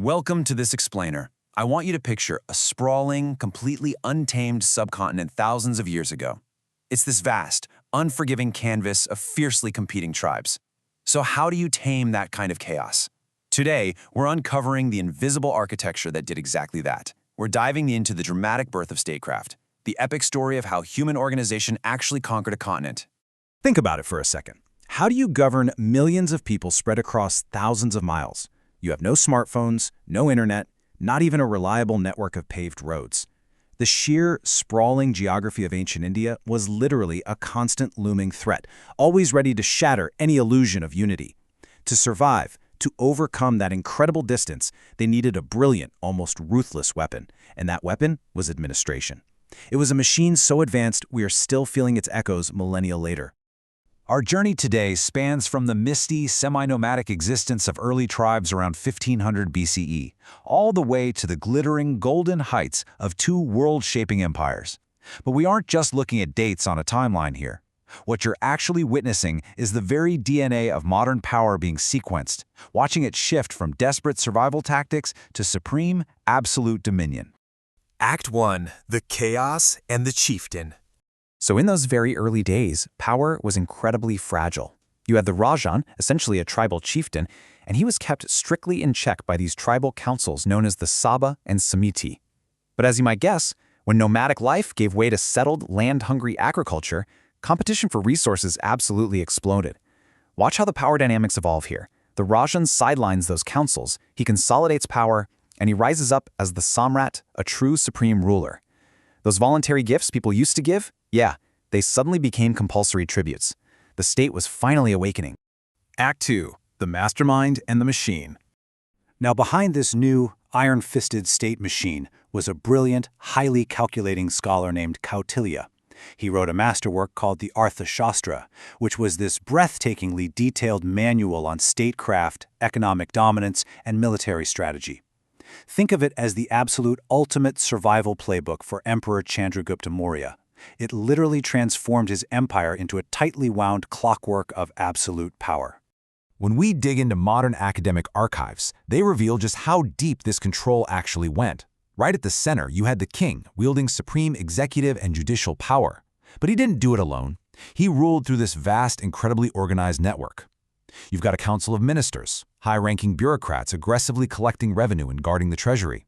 Welcome to this explainer. I want you to picture a sprawling, completely untamed subcontinent thousands of years ago. It's this vast, unforgiving canvas of fiercely competing tribes. So how do you tame that kind of chaos? Today, we're uncovering the invisible architecture that did exactly that. We're diving into the dramatic birth of statecraft, the epic story of how human organization actually conquered a continent. Think about it for a second. How do you govern millions of people spread across thousands of miles? You have no smartphones, no internet, not even a reliable network of paved roads. The sheer, sprawling geography of ancient India was literally a constant looming threat, always ready to shatter any illusion of unity. To survive, to overcome that incredible distance, they needed a brilliant, almost ruthless weapon, and that weapon was administration. It was a machine so advanced we are still feeling its echoes millennia later. Our journey today spans from the misty, semi-nomadic existence of early tribes around 1500 BCE, all the way to the glittering, golden heights of two world-shaping empires. But we aren't just looking at dates on a timeline here. What you're actually witnessing is the very DNA of modern power being sequenced, watching it shift from desperate survival tactics to supreme, absolute dominion. Act 1. The Chaos and the Chieftain. So in those very early days, power was incredibly fragile. You had the Rajan, essentially a tribal chieftain, and he was kept strictly in check by these tribal councils known as the Sabha and Samiti. But as you might guess, when nomadic life gave way to settled, land-hungry agriculture, competition for resources absolutely exploded. Watch how the power dynamics evolve here. The Rajan sidelines those councils, he consolidates power, and he rises up as the Samrat, a true supreme ruler. Those voluntary gifts people used to give, yeah, they suddenly became compulsory tributes. The state was finally awakening. Act 2. The Mastermind and the Machine. Now behind this new, iron-fisted state machine was a brilliant, highly calculating scholar named Kautilya. He wrote a masterwork called the Arthashastra, which was this breathtakingly detailed manual on statecraft, economic dominance, and military strategy. Think of it as the absolute ultimate survival playbook for Emperor Chandragupta Maurya. It literally transformed his empire into a tightly wound clockwork of absolute power. When we dig into modern academic archives, they reveal just how deep this control actually went. Right at the center, you had the king, wielding supreme executive and judicial power. But he didn't do it alone. He ruled through this vast, incredibly organized network. You've got a council of ministers, high-ranking bureaucrats aggressively collecting revenue and guarding the treasury.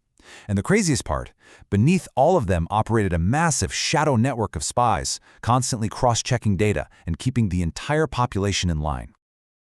And the craziest part, beneath all of them operated a massive shadow network of spies, constantly cross-checking data and keeping the entire population in line.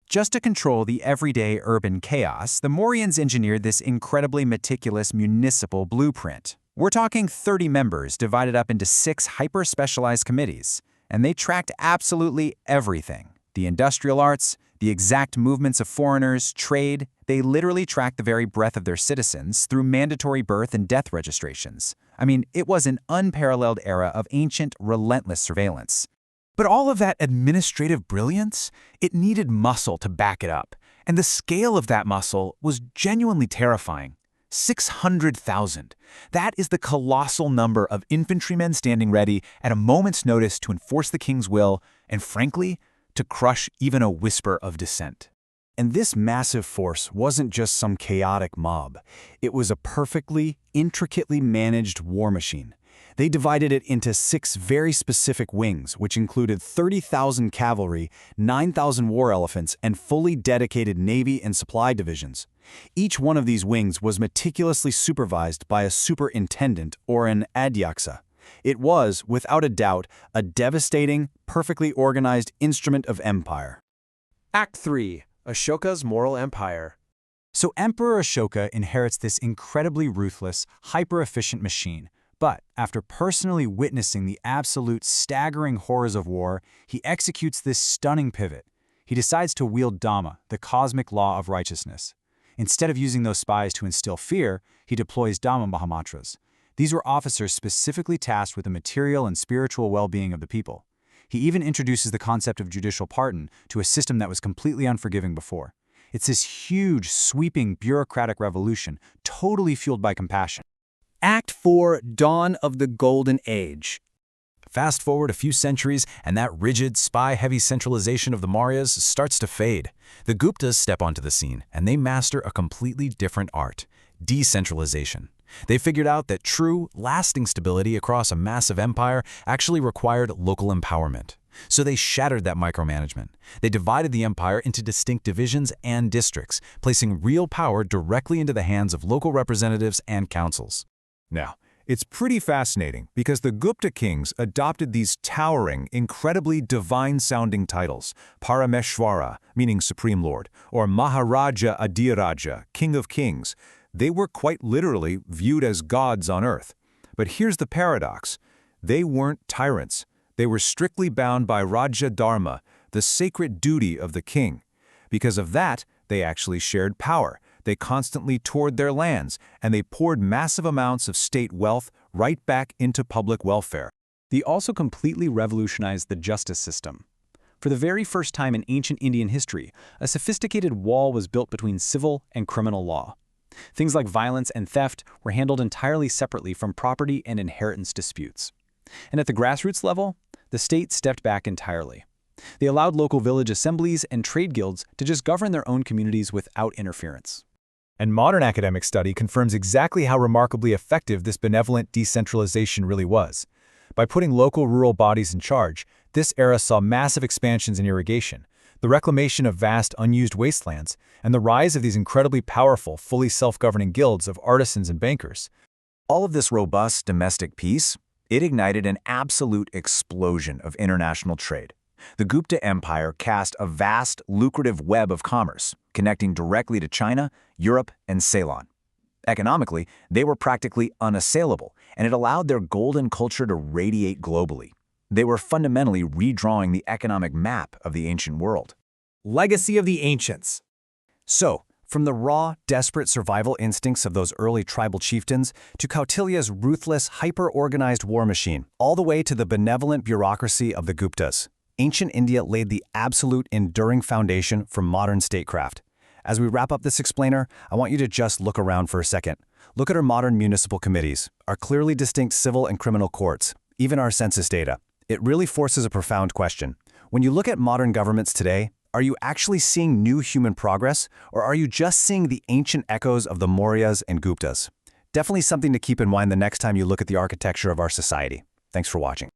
Just to control the everyday urban chaos, the Mauryans engineered this incredibly meticulous municipal blueprint. We're talking 30 members divided up into 6 hyper-specialized committees, and they tracked absolutely everything. The industrial arts, the exact movements of foreigners, trade, they literally tracked the very breath of their citizens through mandatory birth and death registrations. I mean, it was an unparalleled era of ancient, relentless surveillance. But all of that administrative brilliance, it needed muscle to back it up. And the scale of that muscle was genuinely terrifying. 600,000. That is the colossal number of infantrymen standing ready at a moment's notice to enforce the king's will, and frankly, to crush even a whisper of dissent. And this massive force wasn't just some chaotic mob. It was a perfectly, intricately managed war machine. They divided it into 6 very specific wings, which included 30,000 cavalry, 9,000 war elephants, and fully dedicated navy and supply divisions. Each one of these wings was meticulously supervised by a superintendent or an adhyaksa. It was, without a doubt, a devastating, perfectly organized instrument of empire. Act 3. Ashoka's Moral Empire. So Emperor Ashoka inherits this incredibly ruthless, hyper-efficient machine. But after personally witnessing the absolute staggering horrors of war, he executes this stunning pivot. He decides to wield Dhamma, the cosmic law of righteousness. Instead of using those spies to instill fear, he deploys Dhamma Mahamantras. These were officers specifically tasked with the material and spiritual well-being of the people. He even introduces the concept of judicial pardon to a system that was completely unforgiving before. It's this huge, sweeping bureaucratic revolution, totally fueled by compassion. Act 4. Dawn of the Golden Age. Fast forward a few centuries, and that rigid, spy-heavy centralization of the Mauryas starts to fade. The Guptas step onto the scene, and they master a completely different art: Decentralization. They figured out that true, lasting stability across a massive empire actually required local empowerment. So they shattered that micromanagement. They divided the empire into distinct divisions and districts, placing real power directly into the hands of local representatives and councils. Now, it's pretty fascinating because the Gupta kings adopted these towering, incredibly divine-sounding titles, Parameshwara, meaning Supreme Lord, or Maharaja Adhiraja, King of Kings. They were quite literally viewed as gods on earth. But here's the paradox. They weren't tyrants. They were strictly bound by Raja Dharma, the sacred duty of the king. Because of that, they actually shared power. They constantly toured their lands, and they poured massive amounts of state wealth right back into public welfare. They also completely revolutionized the justice system. For the very first time in ancient Indian history, a sophisticated wall was built between civil and criminal law. Things like violence and theft were handled entirely separately from property and inheritance disputes. And at the grassroots level, the state stepped back entirely. They allowed local village assemblies and trade guilds to just govern their own communities without interference. And modern academic study confirms exactly how remarkably effective this benevolent decentralization really was. By putting local rural bodies in charge, this era saw massive expansions in irrigation, the reclamation of vast unused wastelands, and the rise of these incredibly powerful, fully self-governing guilds of artisans and bankers. All of this robust domestic peace, it ignited an absolute explosion of international trade. The Gupta Empire cast a vast, lucrative web of commerce, connecting directly to China, Europe, and Ceylon. Economically, they were practically unassailable, and it allowed their golden culture to radiate globally. They were fundamentally redrawing the economic map of the ancient world. Legacy of the Ancients. So, from the raw, desperate survival instincts of those early tribal chieftains to Kautilya's ruthless, hyper-organized war machine, all the way to the benevolent bureaucracy of the Guptas, ancient India laid the absolute enduring foundation for modern statecraft. As we wrap up this explainer, I want you to just look around for a second. Look at our modern municipal committees, our clearly distinct civil and criminal courts, even our census data. It really forces a profound question. When you look at modern governments today, are you actually seeing new human progress, or are you just seeing the ancient echoes of the Mauryas and Guptas? Definitely something to keep in mind the next time you look at the architecture of our society. Thanks for watching.